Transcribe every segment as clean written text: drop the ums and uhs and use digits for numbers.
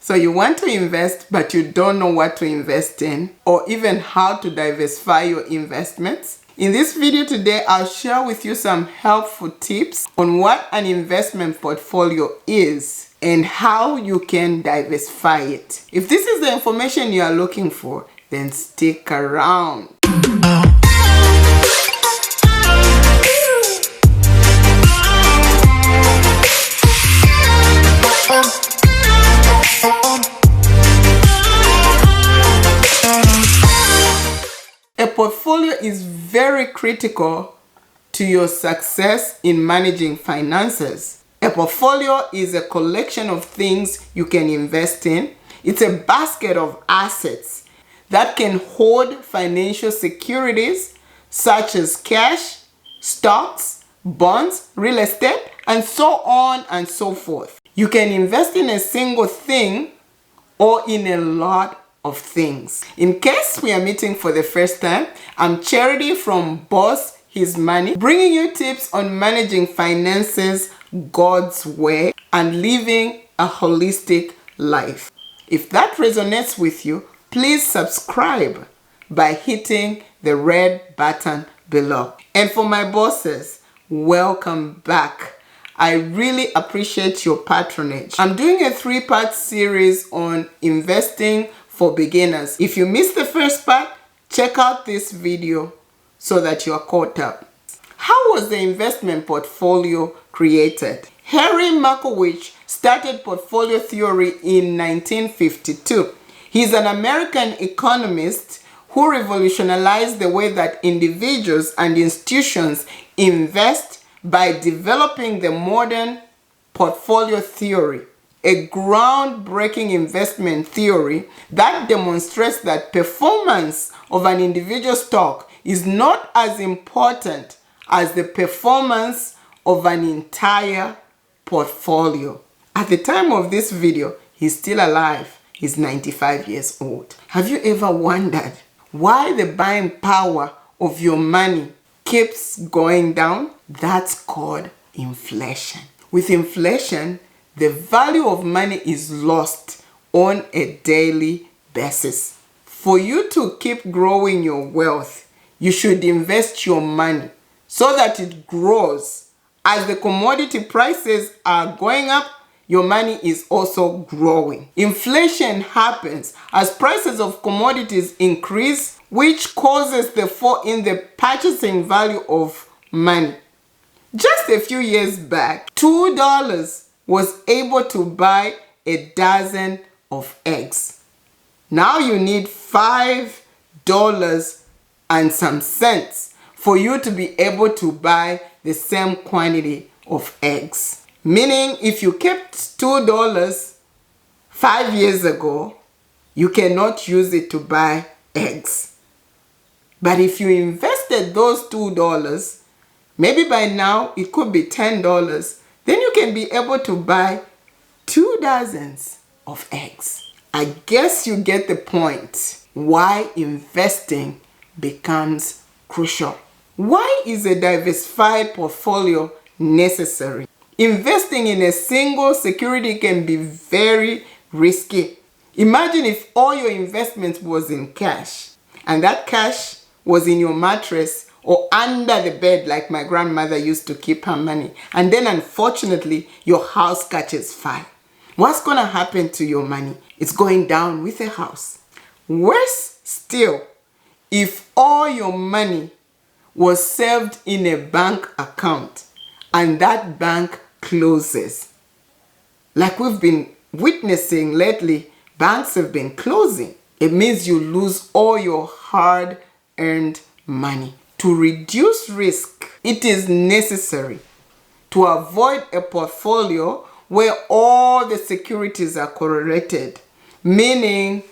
So you want to invest, but you don't know what to invest in or even how to diversify your investments? In this video today, I'll share with you some helpful tips on what an investment portfolio is and how you can diversify it. If this is the information you are looking for, then stick around. A portfolio is very critical to your success in managing finances. A portfolio is a collection of things you can invest in. It's a basket of assets that can hold financial securities such as cash, stocks, bonds, real estate, and so on and so forth. You can invest in a single thing or in a lot of things. In case we are meeting for the first time, I'm Charity from Boss His Money, bringing you tips on managing finances God's way and living a holistic life. If that resonates with you, please subscribe by hitting the red button below. And for my bosses, welcome back. I really appreciate your patronage. I'm doing a 3-part series on investing for beginners. If you missed the first part, check out this video so that you are caught up. How was the investment portfolio created? Harry Markowitz started portfolio theory in 1952. He's an American economist who revolutionized the way that individuals and institutions invest by developing the modern portfolio theory, a groundbreaking investment theory that demonstrates that performance of an individual stock is not as important as the performance of an entire portfolio. At the time of this video, he's still alive. He's 95 years old. Have you ever wondered why the buying power of your money keeps going down? That's called inflation. With inflation, the value of money is lost on a daily basis. For you to keep growing your wealth, you should invest your money so that it grows. As the commodity prices are going up, your money is also growing. Inflation happens as prices of commodities increase, which causes the fall in the purchasing value of money. Just a few years back, $2 was able to buy a dozen of eggs. Now you need $5 and some cents for you to be able to buy the same quantity of eggs. Meaning if you kept $2 5 years ago, you cannot use it to buy eggs. But if you invested those $2, maybe by now it could be $10, then you can be able to buy 2 dozens of eggs. I guess you get the point why investing becomes crucial. Why is a diversified portfolio necessary? Investing in a single security can be very risky. Imagine if all your investment was in cash and that cash was in your mattress or under the bed like my grandmother used to keep her money, and then unfortunately your house catches fire. What's going to happen to your money? It's going down with the house. Worse still, if all your money was saved in a bank account and that bank closes. Like we've been witnessing lately, banks have been closing. It means you lose all your hard-earned money. To reduce risk, it is necessary to avoid a portfolio where all the securities are correlated, meaning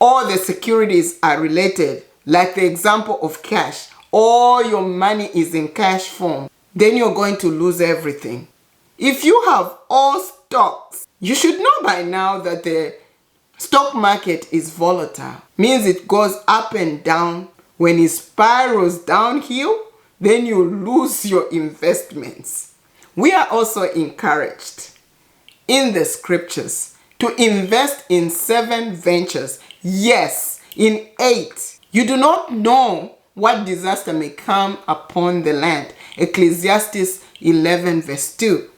all the securities are related, like the example of cash. All your money is in cash form, then you're going to lose everything. If you have all stocks, you should know by now that the stock market is volatile. Means it goes up and down. When it spirals downhill, then you lose your investments. We are also encouraged in the scriptures to invest in 7 ventures. Yes, in 8. You do not know what disaster may come upon the land. Ecclesiastes 11 verse 2.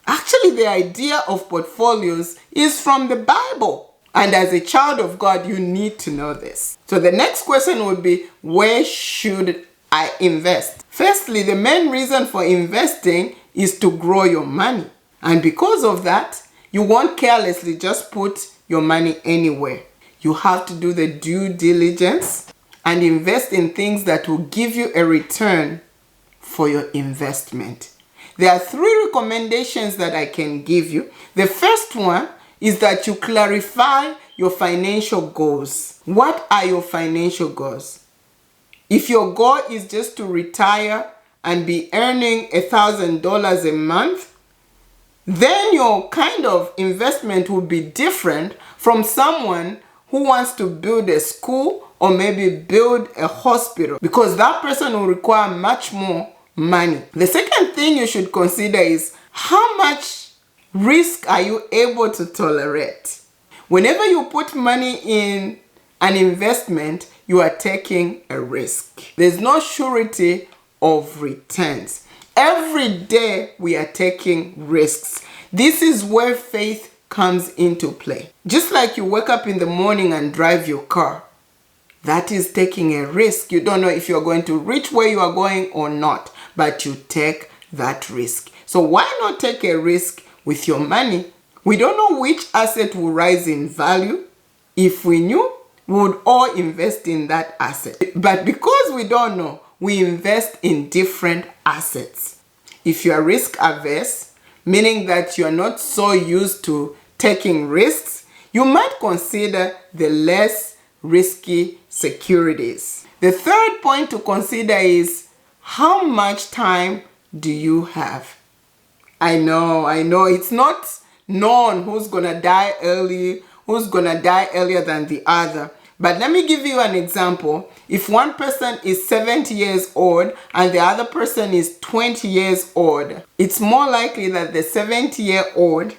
Actually, the idea of portfolios is from the Bible. And as a child of God, you need to know this. So the next question would be, where should I invest? Firstly, the main reason for investing is to grow your money. And because of that, you won't carelessly just put your money anywhere. You have to do the due diligence and invest in things that will give you a return for your investment. There are 3 recommendations that I can give you. The first one is that you clarify your financial goals. What are your financial goals? If your goal is just to retire and be earning $1,000 a month, then your kind of investment will be different from someone who wants to build a school or maybe build a hospital, because that person will require much more money. The second thing you should consider is how much risk are you able to tolerate? Whenever you put money in an investment, you are taking a risk. There's no surety of returns. Every day we are taking risks. This is where faith comes into play. Just like you wake up in the morning and drive your car, that is taking a risk. You don't know if you're going to reach where you are going or not, but you take that risk. So why not take a risk with your money? We don't know which asset will rise in value. If we knew, we would all invest in that asset. But because we don't know, we invest in different assets. If you are risk averse, meaning that you are not so used to taking risks, you might consider the less risky securities. The third point to consider is, how much time do you have? I know, it's not known who's gonna die early, who's gonna die earlier than the other. But let me give you an example. If one person is 70 years old and the other person is 20 years old, it's more likely that the 70-year-old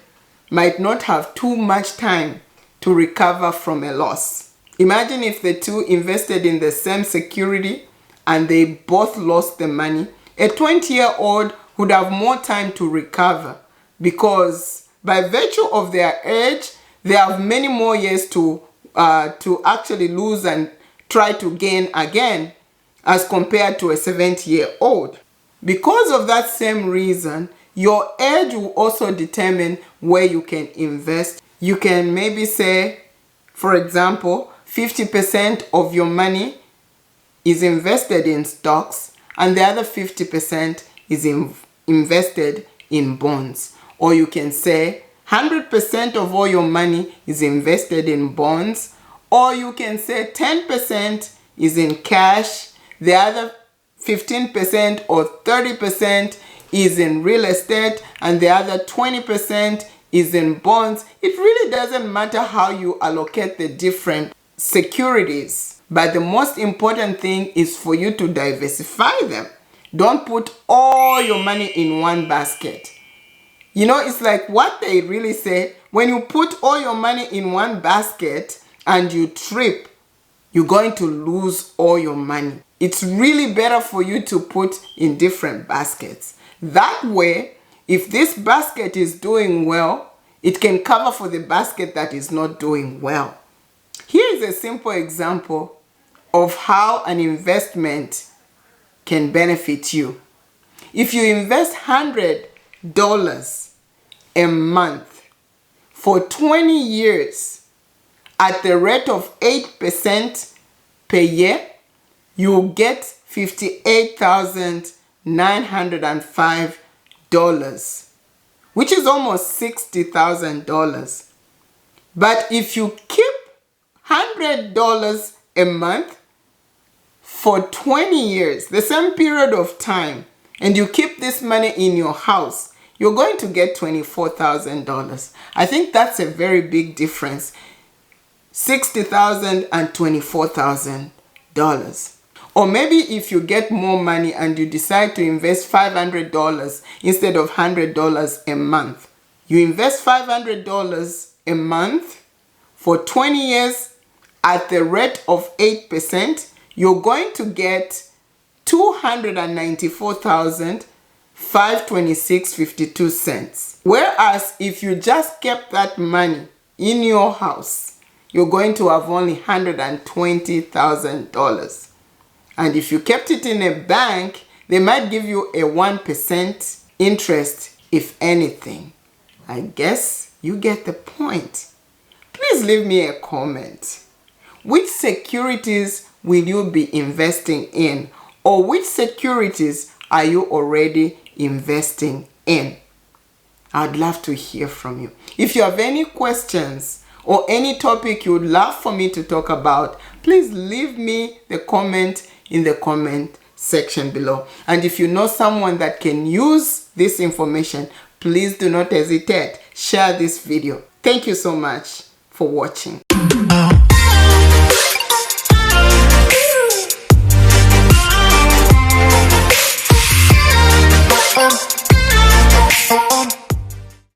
might not have too much time to recover from a loss. Imagine if the two invested in the same security and they both lost the money. A 20-year-old would have more time to recover because by virtue of their age, they have many more years to actually lose and try to gain again as compared to a 70-year-old. Because of that same reason, your age will also determine where you can invest. You can maybe say, for example, 50% of your money is invested in stocks and the other 50% is invested in bonds. Or you can say 100% of all your money is invested in bonds, or you can say 10% is in cash, the other 15% or 30% is in real estate, and the other 20% is in bonds. It really doesn't matter how you allocate the different securities, but the most important thing is for you to diversify them. Don't put all your money in one basket. You know, it's like what they really say, when you put all your money in one basket and you trip, you're going to lose all your money. It's really better for you to put in different baskets. That way, if this basket is doing well, it can cover for the basket that is not doing well. Here is a simple example of how an investment can benefit you. If you invest $100 a month for 20 years at the rate of 8% per year, you will get $58,905, which is almost $60,000. But if you keep $100 a month for 20 years, the same period of time, and you keep this money in your house, you're going to get $24,000. I think that's a very big difference. $60,000 and $24,000. Or maybe if you get more money and you decide to invest $500 instead of $100 a month. You invest $500 a month for 20 years at the rate of 8%, you're going to get $294,526.52. Whereas if you just kept that money in your house, you're going to have only $120,000. And if you kept it in a bank, they might give you a 1% interest, if anything. I guess you get the point. Please leave me a comment. Which securities will you be investing in? Or which securities are you already investing in? I'd love to hear from you. If you have any questions or any topic you would love for me to talk about, please leave me the comment in the comment section below. And if you know someone that can use this information, please do not hesitate. Share this video. Thank you so much for watching.